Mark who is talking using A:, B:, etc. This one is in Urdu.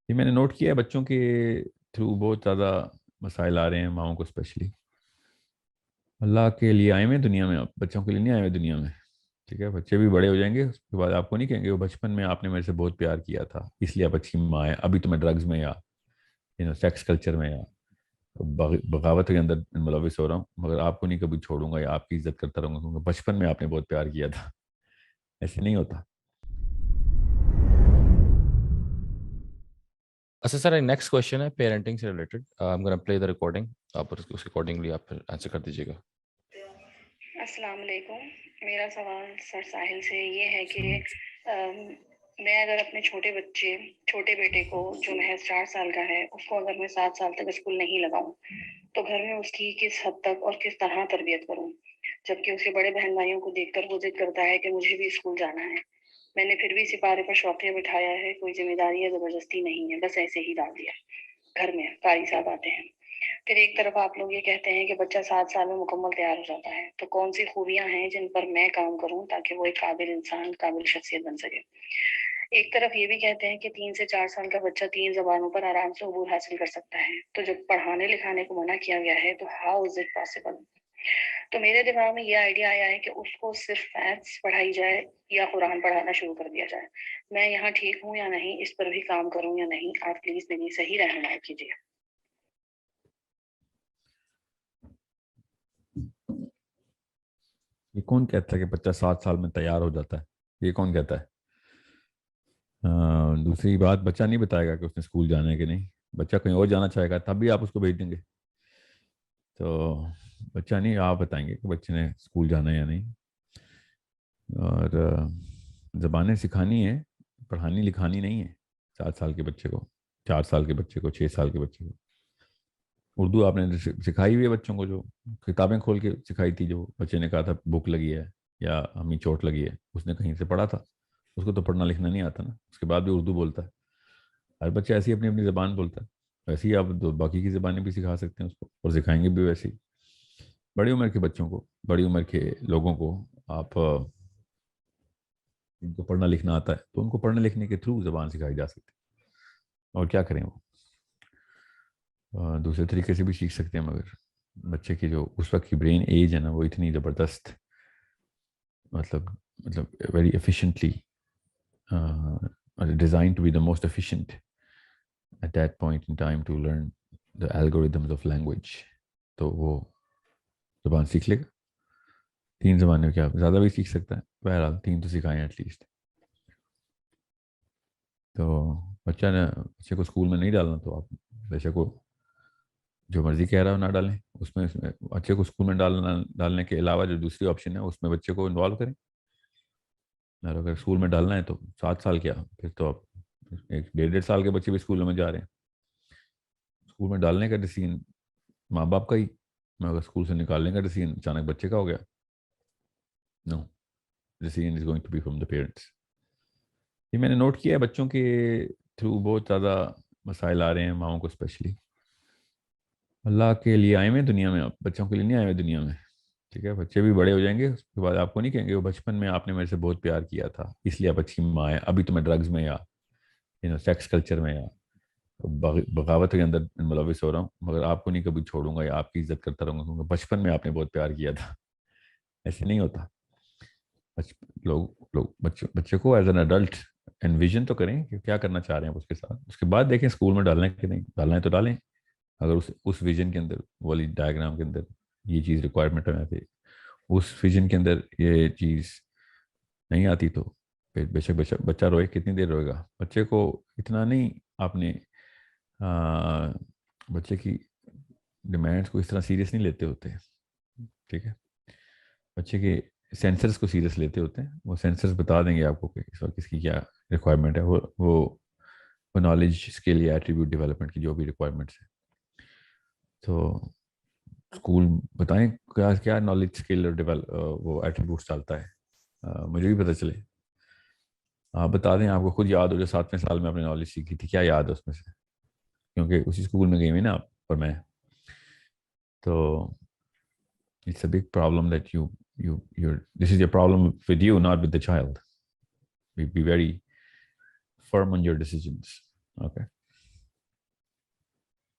A: یہ میں نے نوٹ کیا ہے بچوں کے تھرو بہت زیادہ مسائل آ رہے ہیں، ماؤں کو اسپیشلی۔ اللہ کے لیے آئے ہوئے دنیا میں، آپ بچوں کے لیے نہیں آئے ہوئے دنیا میں، ٹھیک ہے؟ بچے بھی بڑے ہو جائیں گے، اس کے بعد آپ کو نہیں کہیں گے وہ بچپن میں آپ نے میرے سے بہت پیار کیا تھا اس لیے آپ اچھی ماں ہے، ابھی تو میں ڈرگز میں یا سیکس کلچر میں یا بغاوت کے اندر ملوث ہو رہا ہوں، مگر آپ کو نہیں کبھی چھوڑوں گا یا آپ کی عزت کرتا رہوں گا کیونکہ بچپن میں آپ نے بہت پیار کیا تھا۔ ایسے نہیں ہوتا۔
B: اچھا سر، نیکسٹ کوشچن ہے پیرنٹنگ سے related. I am gonna play the recording. آپ اس اکارڈنگلی آپ پھر آنسر کر دیجیے گا.
C: السلام علیکم. میرا سوال سر ساحل سے یہ ہے کہ میں اگر اپنے چھوٹے بیٹے کو جو محض 4 سال کا ہے اس کو اگر میں 7 سال تک اسکول نہیں لگاؤں تو گھر میں اس کی کس حد تک اور کس طرح تربیت کروں، جبکہ اس کے بڑے بہن بھائیوں کو دیکھ کر وہ ضد کرتا ہے کہ مجھے بھی اسکول جانا ہے. میں نے پھر بھی سپارے پر شوقیہ بٹھایا ہے، کوئی ذمہ داری یا زبردستی نہیں ہے، بس ایسے ہی ڈال دیا. گھر میں قاری صاحب آتے ہیں. پھر ایک طرف آپ لوگ یہ کہتے ہیں کہ بچہ 7 سال میں مکمل تیار ہو جاتا ہے، تو کون سی خوبیاں ہیں جن پر میں کام کروں تاکہ وہ ایک قابل انسان، قابل شخصیت بن سکے. ایک طرف یہ بھی کہتے ہیں کہ 3 سے 4 سال کا بچہ 3 زبانوں پر آرام سے عبور حاصل کر سکتا ہے، تو جب پڑھانے لکھانے کو منع کیا گیا ہے تو ہاؤ از اٹ پاسبل؟ تو میرے دماغ میں یہ آئیڈیا آیا ہے کہ اس کو صرف میتھس پڑھائی جائے یا قرآن پڑھانا شروع کر دیا جائے. میں یہاں ٹھیک ہوں یا نہیں، اس پر بھی کام کروں یا نہیں، آپ پلیز میری صحیح رہنمائی کیجیے.
A: یہ کون کہتا ہے کہ بچہ 7 سال میں تیار ہو جاتا ہے؟ یہ کون کہتا ہے؟ دوسری بات، بچہ نہیں بتائے گا کہ اس نے اسکول جانا ہے کہ نہیں. بچہ کہیں اور جانا چاہے گا تب بھی آپ اس کو بھیج دیں گے. تو بچہ نہیں، آپ بتائیں گے کہ بچے نے اسکول جانا ہے یا نہیں. اور زبانیں سکھانی ہے، پڑھانی لکھانی نہیں ہے. 7 سال کے بچے کو، 4 سال کے بچے کو، 6 سال کے بچے کو اردو آپ نے سکھائی ہوئی ہے بچوں کو، جو کتابیں کھول کے سکھائی تھی، جو بچے نے کہا تھا بھوک لگی ہے یا ہمیں چوٹ لگی ہے، اس نے کہیں سے پڑھا تھا. اس کو تو پڑھنا لکھنا نہیں آتا نا، اس کے بعد بھی اردو بولتا ہے. ہر بچہ ایسی اپنی اپنی زبان بولتا ہے، ویسے ہی آپ باقی کی زبانیں بھی سکھا سکتے ہیں اس کو، اور سکھائیں گے بھی ویسے ہی. بڑی عمر کے بچوں کو، بڑی عمر کے لوگوں کو آپ ان کو پڑھنا لکھنا آتا ہے تو ان کو پڑھنے لکھنے کے تھرو زبان سکھائی جا سکتی ہے. اور کیا کریں، وہ دوسرے طریقے سے بھی سیکھ سکتے ہیں، مگر بچے کی جو اس وقت کی برین ایج ہے نا، وہ اتنی زبردست، مطلب very efficiently designed to be the most efficient at that point in time to learn the algorithms of language. تو وہ زبان سیکھ لے گا. 3 زبانیں کیا زیادہ بھی سیکھ سکتا ہے، بہرحال 3 تو سکھائیں ایٹ لیسٹ. تو بچے کو اسکول میں نہیں ڈالنا تو آپ بے شک وہ جو مرضی کہہ رہا ہو نہ ڈالیں. اس میں بچے کو اسکول میں ڈالنے کے علاوہ جو دوسری آپشن ہے اس میں بچے کو انوالو کریں. اور اگر اسکول میں ڈالنا ہے تو 7 سال کیا، پھر تو آپ 1.5 سال کے بچے بھی اسکول میں جا رہے ہیں. اسکول میں ڈالنے کا ڈیسیژن ماں باپ کا ہی، مگر اسکول سے نکالنے کا ڈیسیژن اچانک بچے کا ہو گیا. No, decision is going to be from the parents. یہ میں نے نوٹ کیا ہے بچوں کے تھرو بہت زیادہ مسائل آ رہے ہیں، ماؤں کو اسپیشلی. اللہ کے لیے آئے ہوئے دنیا میں، آپ بچوں کے لیے نہیں آئے ہوئے دنیا میں، ٹھیک ہے؟ بچے بھی بڑے ہو جائیں گے، اس کے بعد آپ کو نہیں کہیں گے وہ بچپن میں آپ نے میرے سے بہت پیار کیا تھا اس لیے آپ اچھی ماں ہے، ابھی تو میں ڈرگز میں یا سیکس کلچر میں یا بغاوت کے اندر ملوث ہو رہا ہوں، مگر آپ کو نہیں کبھی چھوڑوں گا یا آپ کی عزت کرتا رہوں گا کیونکہ بچپن میں آپ نے بہت پیار کیا تھا. ایسے نہیں ہوتا. لوگ بچے کو ایز این ایڈلٹ انویژن تو کریں کہ کیا کرنا چاہ رہے ہیں اس کے ساتھ، اس کے بعد دیکھیں اسکول میں ڈالنا ہے کہ نہیں ڈالنا ہے تو ڈالیں. اگر اس ویژن کے اندر، والی ڈائیگرام کے اندر یہ چیز ریکوائرمنٹ میں آتی، اس ویژن کے اندر یہ چیز نہیں آتی تو پھر بے شک بچہ روئے، کتنی دیر روئے گا. بچے کو اتنا نہیں آپ نے بچے کی ڈیمانڈس کو اس طرح سیریس نہیں لیتے ہوتے، ٹھیک ہے؟ بچے کے سینسرز کو سیریس لیتے ہوتے ہیں. وہ سینسرز بتا دیں گے آپ کو کہ اس وقت کس کی کیا ریکوائرمنٹ ہے. وہ نالج اسکل یا ایٹریبیوٹ ڈیولپمنٹ کی جو بھی ریکوائرمنٹس ہیں. تو اسکول بتائیں کیا نالج اسکل اور وہ ایٹریبیوٹس ڈالتا ہے، مجھے بھی پتہ چلے. آپ بتا دیں، آپ کو خود یاد ہو جو 7ویں سال میں اپنی نالج سیکھی تھی، کیا یاد ہے اس میں سے؟ کیونکہ اسی اسکول میں گئی ہوئی نا آپ اور میں. تو it's a big problem that this is a problem with you, not with the child. Be very firm on your decisions. Okay.